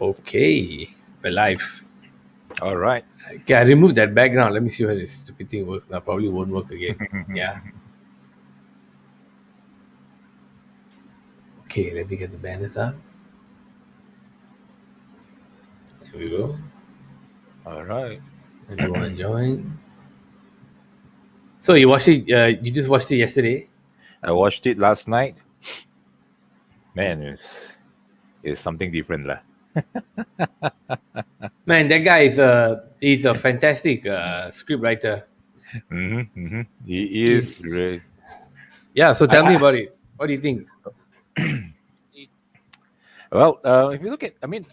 Okay, we're live. All right. Okay, I removed that background. Let me see whether this stupid thing works now. Probably won't work again. Yeah. Okay, let me get the banners up. Here we go. All right. Everyone join. So you watched it? You just watched it yesterday? I watched it last night. Man, it's something different, lah. Man, that guy is a fantastic script writer. He He's, is really. yeah. So I, tell me I about it. What do you think? well, if you look at, I mean,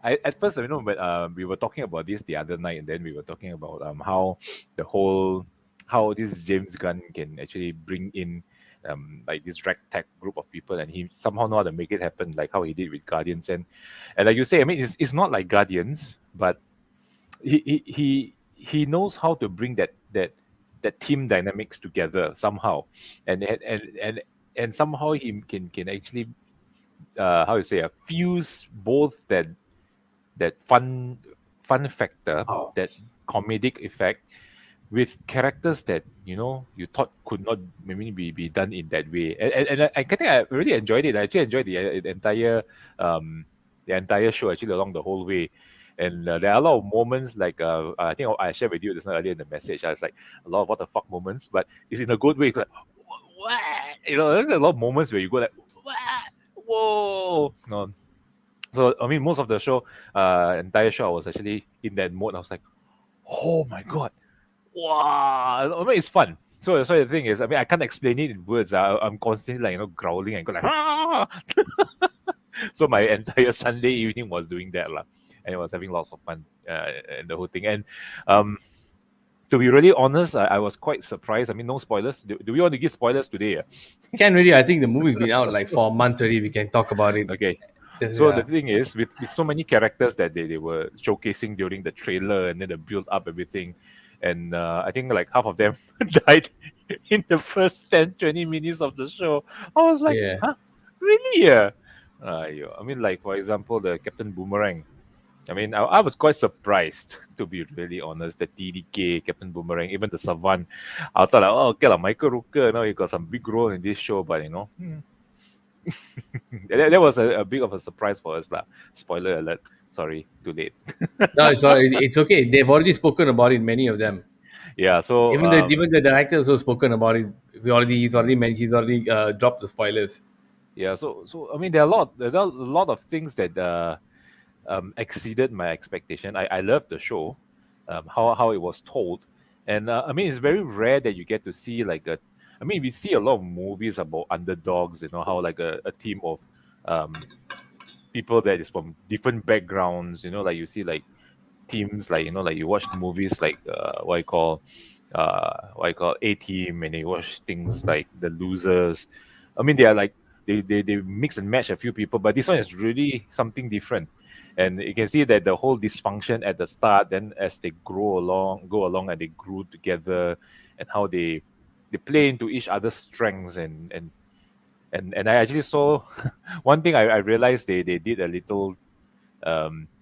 at first, but we were talking about this the other night, and then we were talking about how the whole how this James Gunn can actually bring in like this ragtag group of people, and he somehow know how to make it happen, like how he did with Guardians, and like you say, I mean, it's not like Guardians, but he knows how to bring that team dynamics together somehow, and somehow he can actually how you say fuse both that fun factor, that comedic effect, with characters that you thought could not maybe be done in that way. And I think I really enjoyed it. I actually enjoyed um the entire show actually along the whole way. And there are a lot of moments like I think I shared with you this earlier in the message. I was like a lot of what the fuck moments, but it's in a good way. It's like what, there's a lot of moments where you go like what, whoa, no. So I mean, most of the show, entire show, I was actually in that mode. I was like, oh my god, wow! I mean, it's fun. So the thing is, I mean, I can't explain it in words. I'm constantly like growling and go like, ah! So my entire Sunday evening was doing that lah, and I was having lots of fun and the whole thing. And um, to be really honest, I was quite surprised. I mean, no spoilers. Do we want to give spoilers today? Can really? I think the movie's been out like for a month already. We can talk about it. Okay. So the Yeah. thing is, with so many characters that they were showcasing during the trailer and then the build up everything, and I think like half of them died in the first 10-20 minutes of the show. I was like, Yeah. huh? Really? Yeah. I mean, like for example, the Captain Boomerang. I mean, I was quite surprised, to be really honest. The TDK, Captain Boomerang, even the Savant. I was like, oh, okay, like Michael Rooker, he got some big role in this show, but that was a bit of a surprise for us, lah. Spoiler alert. Sorry, too late. No, it's okay. They've already spoken about it. Many of them. Yeah, so Even the director also spoken about it. He's already dropped the spoilers. yeah, so I mean, there are a lot of things that exceeded my expectation. I love the show, how it was told, and I mean, it's very rare that you get to see like a. I mean, we see a lot of movies about underdogs. How like a team of um, people that is from different backgrounds. Like you see like teams like like you watch movies like what I call A Team, and you watch things like The Losers. I mean, they are like they mix and match a few people, but this one is really something different. And you can see that the whole dysfunction at the start, then as they go along, and they grew together, and how they play into each other's strengths, and I actually saw one thing I realized they did a little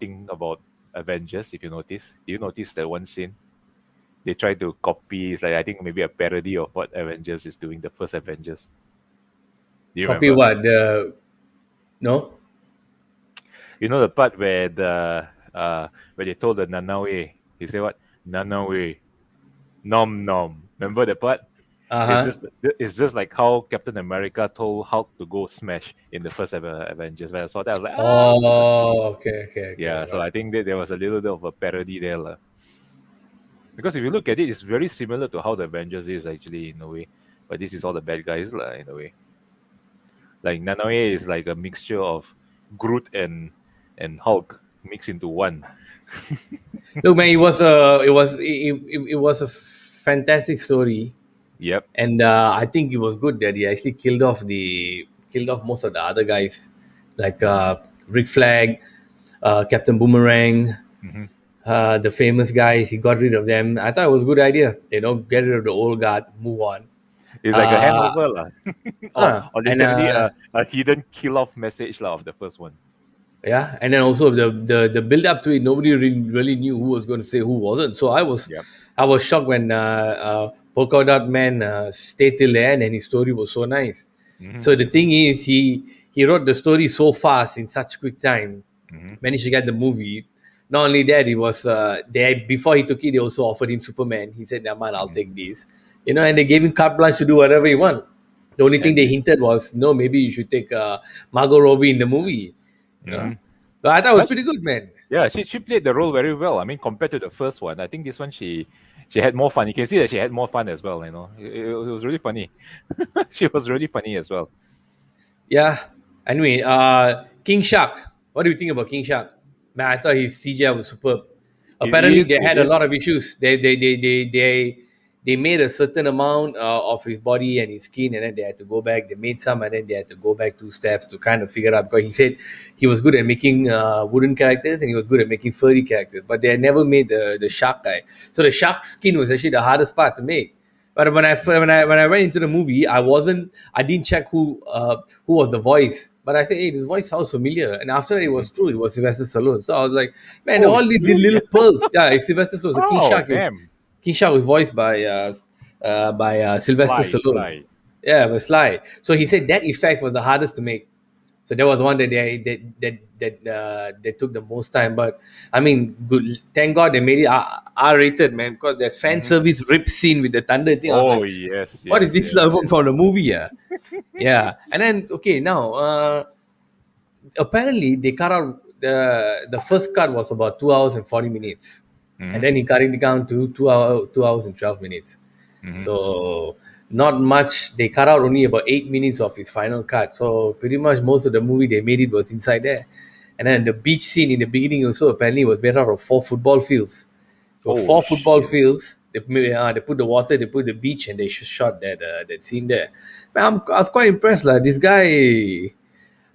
thing about Avengers. If you notice, do you notice that one scene they try to copy? It's like I think maybe a parody of what Avengers is doing, the first Avengers. Do you Copy remember? what? No? You know the part where where they told the Nanawe, he said what? Nanawe, nom nom. Remember the part? Uh It's huh. just it's just like how Captain America told Hulk to go smash in the first ever Avengers. When I saw that, I was like, ah, Oh, okay, okay, okay. yeah. So Got I it. think that there was a little bit of a parody there, lah. Because if you look at it, it's very similar to how the Avengers is actually in a way, but this is all the bad guys, lah, in a way. Like Nanoe is like a mixture of Groot and Hulk mixed into one. Look, man, it was a fantastic story, Yep. and I think it was good that he actually killed off most of the other guys, like Rick Flag, Captain Boomerang, hmm the famous guys. He got rid of them. I thought it was a good idea. Get rid of the old guard, move on. It's like a Uh, hangover, lah. or and literally a hidden kill off message lah of the first one. Yeah, and then also the build up to it, nobody really knew who was going to say who wasn't. So Yep. I was shocked when Polka Dot Man stayed till the end, and his story was so nice. So the Mm-hmm. thing is, he wrote the story so fast in such quick time, Mm-hmm. managed to get the movie. Not only that, he was there before he took it. They also offered him Superman. He said, "Nah, man, I'll take this," and they gave him carte blanche to do whatever he want. The only thing And they hinted was, no, maybe you should take Margot Robbie in the movie. You know, mm-hmm. but I thought it was But pretty good, man. yeah, she played the role very well. I mean, compared to the first one, I think this one she had more fun. You can see that she had more fun as well. It was really funny. She was really funny as well. Yeah. Anyway, King Shark. What do you think about King Shark? Man, I thought his CGI was superb. It Apparently, is. they It had a lot is. of issues. They made a certain amount of his body and his skin, and then they had to go back. They made some, and then they had to go back 2 steps to kind of figure out. Because he said he was good at making wooden characters and he was good at making furry characters, but they had never made the shark guy. So the shark skin was actually the hardest part to make. But when I went into the movie, I didn't check who was the voice. But I said, hey, this voice sounds familiar. And after that, it Mhm. was true. It was Sylvester Stallone. So I was like, man, Oh, all these really? little pearls. Yeah, it's Sylvester Stallone. So Oh, damn. King Shark was voiced by Sylvester Stallone. Sly. Yeah, it was Sly. So he said Mhm. that effect was the hardest to make. So that was one that they took the most time. But I mean, good. Thank God they made it R rated, man. Because that fan Mhm. service rip scene with the thunder thing, I was Oh, like, yes, what is yes, this yes, album yes. from the movie? Yeah, yeah. And then okay, now apparently they cut out the first cut was about 2 hours and 40 minutes, and Mhm. then he cut it down to 2 hours and 12 minutes. Mhm. So not much. They cut out only about 8 minutes of his final cut. So pretty much most of the movie they made it was inside there. And then the beach scene in the beginning also apparently was made out of 4 football fields. It was Oh, 4 football fields. They put the water, they put the beach, and they shot that scene there. Man, I was quite impressed, like this guy.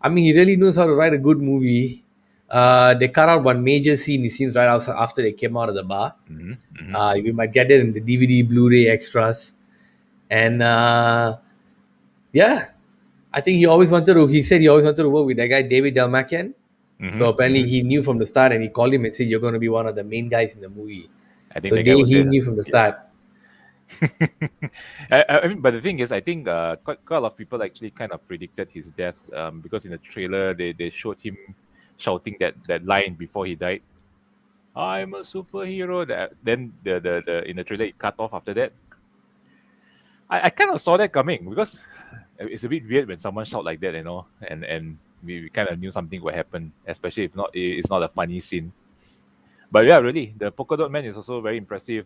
I mean, he really knows how to write a good movie. They cut out one major scene. It seems right after they came out of the bar. Mhm. Mhm. We might get it in the DVD, Blu-ray extras, and yeah, I think he always wanted to. He said he always wanted to work with that guy David Dalmakian. So Mhm. apparently Mhm. he knew from the start, and he called him and said, "You're going to be one of the main guys in the movie." I think So the guy was he there. knew from the Yeah. start. I mean, but the thing is, I think quite a lot of people actually kind of predicted his death because in the trailer they showed him shouting that line before he died. I'm a superhero. That then the in the trailer it cut off after that. I kind of saw that coming because it's a bit weird when someone shout like that, and we kind of knew something would happen, especially if not it's not a funny scene. But yeah, really, the polka dot man is also very impressive.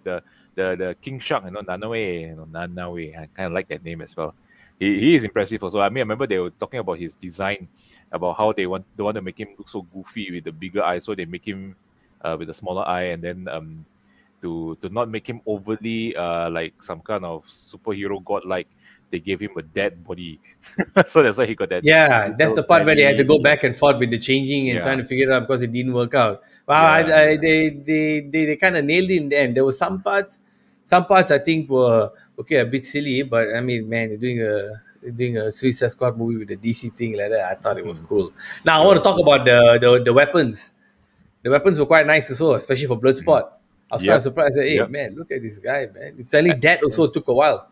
The King Shark, Nanawe, Nanawe. I kind of like that name as well. He is impressive also. I mean, I remember they were talking about his design, about how they want to make him look so goofy with the bigger eye, so they make him with a smaller eye, and then to not make him overly like some kind of superhero god like, they gave him a dead body, so that's why he got that Yeah, that's little the part where they had to go belly. back and forth with the changing and trying Yeah, to figure it out because it didn't work out. Well, yeah, yeah. they kind of nailed it in the end. There were some parts I think were okay, a bit silly, but I mean, man, they're doing a Suicide Squad movie with the DC thing like that. I thought it was Hmm. cool. Now I It want to was talk good. about the weapons. The weapons were quite nice also, especially for Mhm. Bloodsport. I was kind of Yep, surprised. I said, hey, yep. man, look at this guy, man. It's only that also took a while.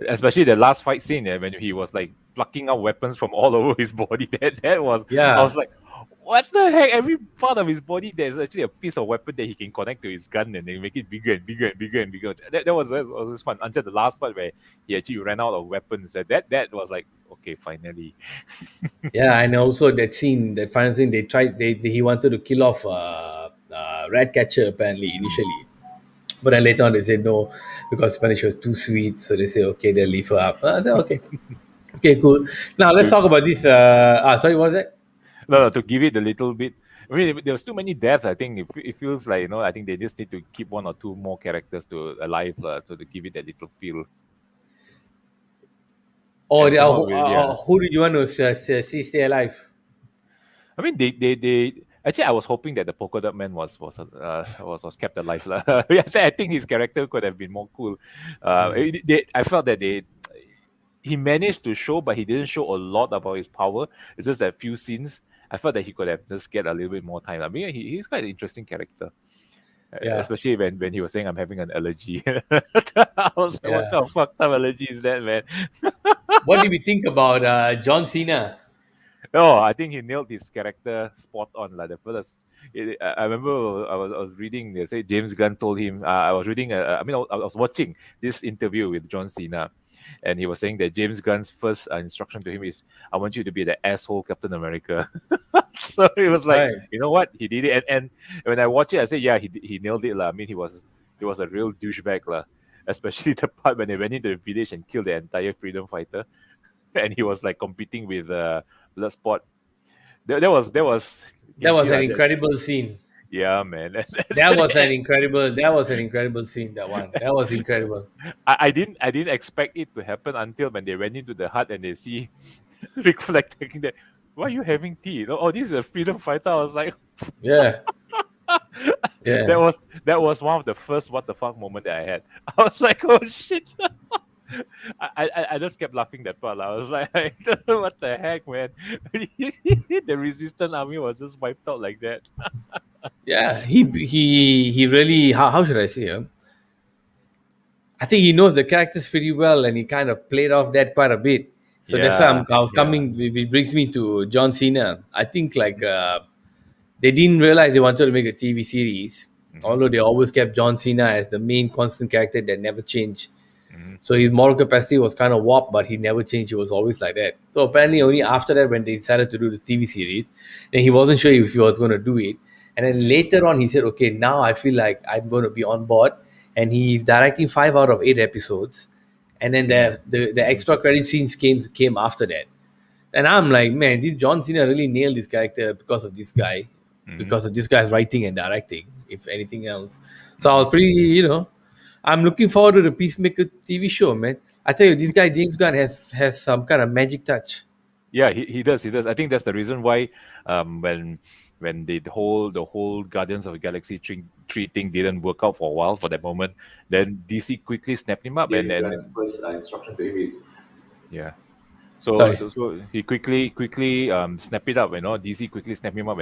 Especially the last fight scene, when he was like plucking out weapons from all over his body. That was, I was Yeah, like, what the heck? Every part of his body, there's actually a piece of weapon that he can connect to his gun, and they make it bigger and bigger and bigger and bigger. That was fun until the last part where he actually ran out of weapons. That was like, okay, finally. yeah, and also that scene, that final scene, he wanted to kill off Ratcatcher apparently initially, but then later on they said no because apparently she was too sweet, so they say okay, they'll leave her up. Okay, okay, cool. Now let's To talk about this. Sorry, what was that? No, to give it a little bit. I mean, there's too many deaths. I think it feels like, I think they just need to keep one or two more characters to alive, so to give it that little feel. Or And come up with, who did you want to see stay alive? I mean, they actually, I was hoping that the polka dot man was kept alive lah. Yeah, I think his character could have been more cool. I felt that he managed to show, but he didn't show a lot about his power. It's just a few scenes. I felt that he could have just get a little bit more time. I mean, he's quite an interesting character, Yeah, especially when he was saying I'm having an allergy. I was like, what yeah. kind of fucked up allergy is that, man? What do we think about John Cena? Oh, I think he nailed his character spot on. Like the first, I remember I was reading. They say James Gunn told him. I was reading. I mean, I was watching this interview with John Cena, and he was saying that James Gunn's first instruction to him is, "I want you to be the asshole Captain America." So he was like, Right. you know what, he did it. And when I watch it, I say, yeah, he nailed it, lah. I mean, he was a real douchebag, lah. Especially the part when they went into the village and killed the entire freedom fighter, and he was like competing with Bloodsport. That was you That can was see an like that. incredible scene. Yeah, man. That was an incredible. That was an incredible scene. That one. That was incredible. I didn't expect it to happen until when they went into the hut and they see Rick Flag taking that. Why are you having tea? Oh, this is a freedom fighter. I was like, Yeah, that yeah, was that was one of the first what the fuck moment that I had. I was like, oh shit. I just kept laughing that part. I was like, what the heck, man? The resistance army was just wiped out like that. yeah. He really. How should I say? I think he knows the characters pretty well, and he kind of played off that quite a bit. So that's why Yeah, I was yeah. coming. It brings me to John Cena. I think like they didn't realize they wanted to make a TV series, Mm-hmm, although they always kept John Cena as the main constant character that never changed. mm-hmm, So his moral capacity was kind of warped, but he never changed. He was always like that. So apparently, only after that, when they decided to do the TV series, then he wasn't sure if he was going to do it. And then later on, he said, "Okay, now I feel like I'm going to be on board." And he's directing 5 out of 8 episodes. And then the mm-hmm, extra credit scenes came after that. And I'm like, man, this John Cena really nailed this character mm-hmm, because of this guy's writing and directing, if anything else. So I mm-hmm. was pretty, I'm looking forward to the Peacemaker TV show, man. I tell you, this guy James Gunn has some kind of magic touch. Yeah, he does. He does. I think that's the reason why when the whole Guardians of the Galaxy tree thing didn't work out for a while for that moment, then DC quickly snapped him up and First instruction to him is yeah. So Sorry. so he quickly snap it up, DC quickly snap him up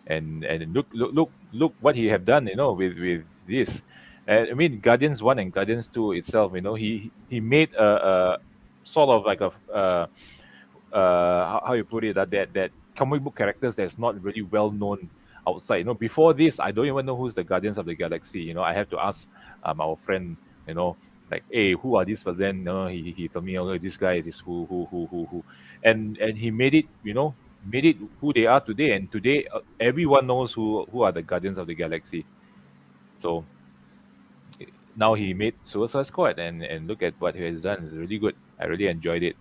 and look what he have done, with this. And I mean, Guardians 1 and Guardians 2 itself, he made a sort of like a how you put it, that comic book characters that's not really well known outside. Before this, I don't even know who's the Guardians of the Galaxy. I have to ask our friend, like, hey, who are these? But then, he told me, oh, this guy is who, and he made it who they are today. And today, everyone knows who are the Guardians of the Galaxy. So now he made Suicide Squad, and look at what he has done. It's really good. I really enjoyed it.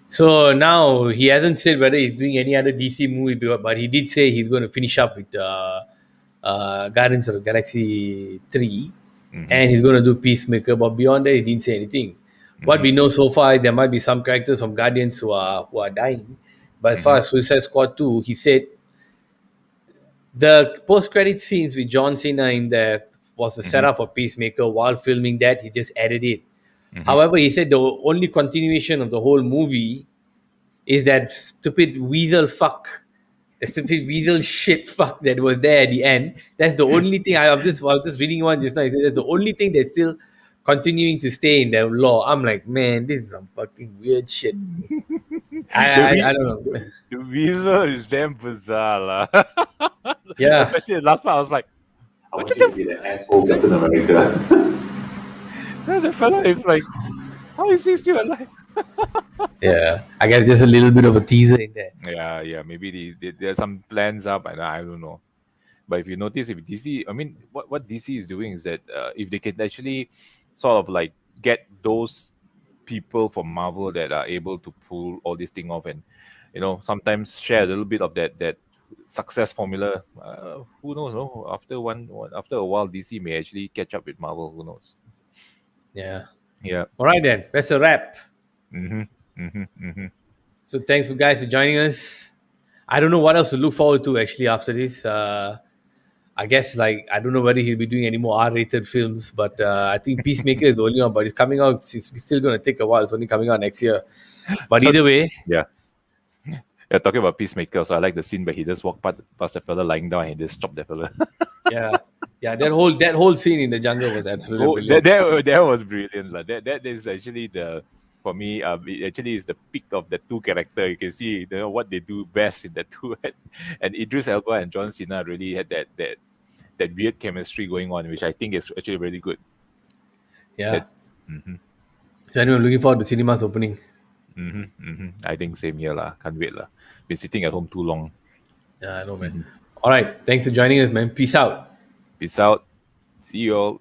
So now he hasn't said whether he's doing any other DC movie, but he did say he's going to finish up with Guardians of the Galaxy 3, Mm-hmm, and he's going to do Peacemaker. But beyond that, he didn't say anything. What mm-hmm, we know so far, there might be some characters from Guardians who are dying. But as far mm-hmm, as Suicide Squad 2, he said the post-credit scenes with John Cena in there was a mm-hmm, setup for Peacemaker. While filming that, he just added it. mm-hmm. However, he said the only continuation of the whole movie is that stupid weasel fuck, the stupid weasel shit fuck that was there at the end. That's the only thing I was just reading one just now. He said that's the only thing that's still continuing to stay in the law. I'm like, man, this is some fucking weird shit. the I don't know. the visual is damn bizarre, lah. Yeah, Especially the last part, I was like, I what want the you to be the asshole Captain America. the fella is like, how is he still alive? yeah. I guess just a little bit of a teaser in there. Yeah, maybe there's some plans up, and I don't know. But if you notice, if DC, I mean, what DC is doing is that if they can actually sort of like get those people from Marvel that are able to pull all this thing off, and sometimes share a little bit of that success formula. Who knows? No, after a while, DC may actually catch up with Marvel. Who knows? Yeah. Yeah. All right then. That's a wrap. Mm-hmm. Mm-hmm. Mm-hmm. So thanks for guys for joining us. I don't know what else to look forward to actually after this. I guess like I don't know whether he'll be doing any more R-rated films, but I think Peacemaker is the only one. But it's coming out. It's still going to take a while. It's only coming out next year. But either way, Yeah. Yeah, talking about Peacemaker, so I like the scene where he just walked past the fella lying down and he just chopped the fella. Yeah, yeah. That whole scene in the jungle was absolutely Oh, brilliant. that was brilliant. That is actually for me, it actually is the peak of the two character. You can see what they do best in the two. And Idris Elba and John Cena really had that weird chemistry going on, which I think is actually really good. Yeah. That, hmm So anyway, I'm looking forward to cinemas opening. I think same here lah. Can't wait lah. Been sitting at home too long. Yeah, I know, man. All right. Thanks for joining us, man. Peace out. Peace out. See you all.